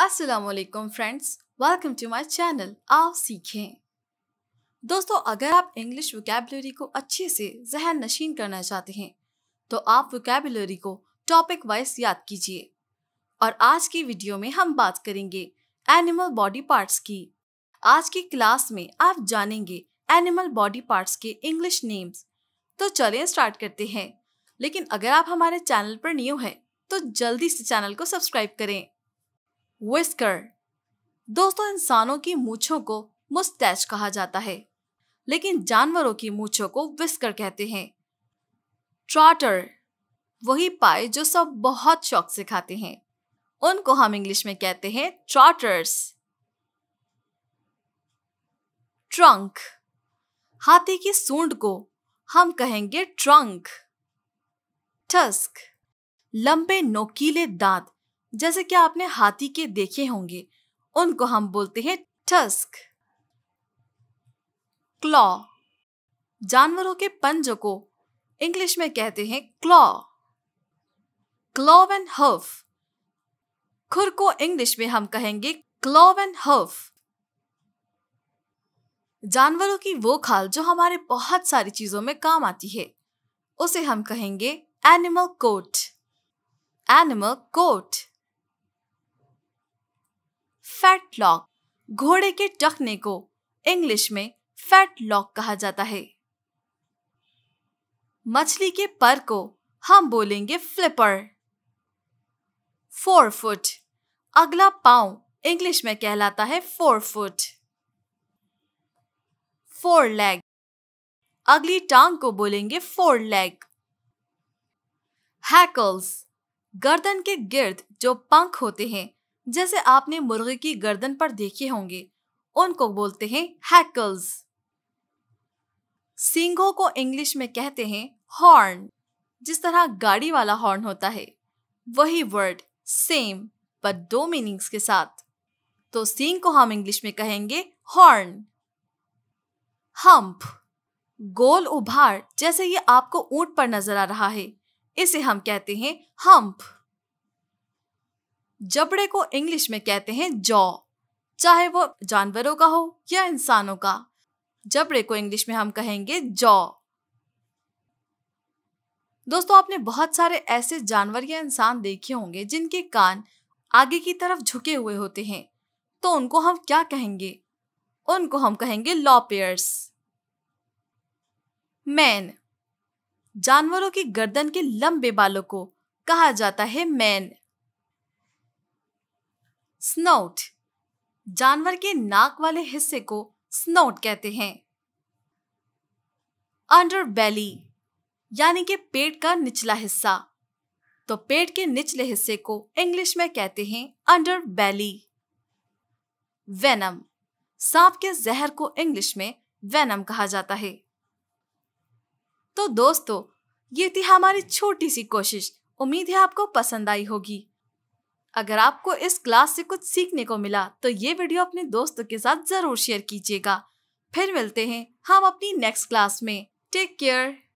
अस्सलामुअलैकुम friends, welcome to my channel. आओ सीखें। दोस्तों, अगर आप इंग्लिश वोकैबुलरी को अच्छे से ज़हन नशीन करना चाहते हैं तो आप वोकैबुलरी को टॉपिक वाइज याद कीजिए। और आज की वीडियो में हम बात करेंगे एनिमल बॉडी पार्ट्स की। आज की क्लास में आप जानेंगे एनिमल बॉडी पार्ट्स के इंग्लिश नेम्स। तो चलें स्टार्ट करते हैं। लेकिन अगर आप हमारे चैनल पर न्यू हैं तो जल्दी से चैनल को सब्सक्राइब करें। व्हिस्कर। दोस्तों, इंसानों की मूंछों को मुस्टैच कहा जाता है, लेकिन जानवरों की मूंछों को व्हिस्कर कहते हैं। ट्रॉटर, वही पाए जो सब बहुत शौक से खाते हैं, उनको हम इंग्लिश में कहते हैं ट्रॉटर्स। ट्रंक, हाथी की सूंड को हम कहेंगे ट्रंक। टस्क, लंबे नोकीले दांत जैसे कि आपने हाथी के देखे होंगे, उनको हम बोलते हैं टस्क। क्लॉ, जानवरों के पंजों को इंग्लिश में कहते हैं क्लॉ। क्लॉव एंड हफ, खुर को इंग्लिश में हम कहेंगे क्लॉव एंड हफ। जानवरों की वो खाल जो हमारे बहुत सारी चीजों में काम आती है, उसे हम कहेंगे animal coat. Animal coat. Fetlock, घोड़े के टखने को इंग्लिश में फैटलॉक कहा जाता है। मछली के पर को हम बोलेंगे फ्लिपर। फोरफुट, अगला पांव इंग्लिश में कहलाता है फोरफुट। फोर लेग, अगली टांग को बोलेंगे फोर लेग। हैकल्स, गर्दन के गिर्द जो पंख होते हैं, जैसे आपने मुर्गे की गर्दन पर देखे होंगे, उनको बोलते हैं हैकल्स। सींगों को इंग्लिश में कहते हैं हॉर्न। जिस तरह गाड़ी वाला हॉर्न होता है, वही वर्ड सेम पर दो मीनिंग्स के साथ। तो सींग को हम इंग्लिश में कहेंगे हॉर्न। हम्प, गोल उभार जैसे ये आपको ऊंट पर नजर आ रहा है, इसे हम कहते हैं हम्प। जबड़े को इंग्लिश में कहते हैं जॉ, चाहे वो जानवरों का हो या इंसानों का। जबड़े को इंग्लिश में हम कहेंगे जॉ। दोस्तों, आपने बहुत सारे ऐसे जानवर या इंसान देखे होंगे जिनके कान आगे की तरफ झुके हुए होते हैं, तो उनको हम क्या कहेंगे? उनको हम कहेंगे लॉपियर्स। मैन, जानवरों की गर्दन के लंबे बालों को कहा जाता है मैन। स्नोट, जानवर के नाक वाले हिस्से को स्नोट कहते हैं। अंडर बेली, यानी कि पेट का निचला हिस्सा, तो पेट के निचले हिस्से को इंग्लिश में कहते हैं अंडर बेली। वेनम, सांप के जहर को इंग्लिश में वेनम कहा जाता है। तो दोस्तों, ये थी हमारी छोटी सी कोशिश। उम्मीद है आपको पसंद आई होगी। अगर आपको इस क्लास से कुछ सीखने को मिला तो ये वीडियो अपने दोस्तों के साथ जरूर शेयर कीजिएगा। फिर मिलते हैं हम अपनी नेक्स्ट क्लास में। Take care.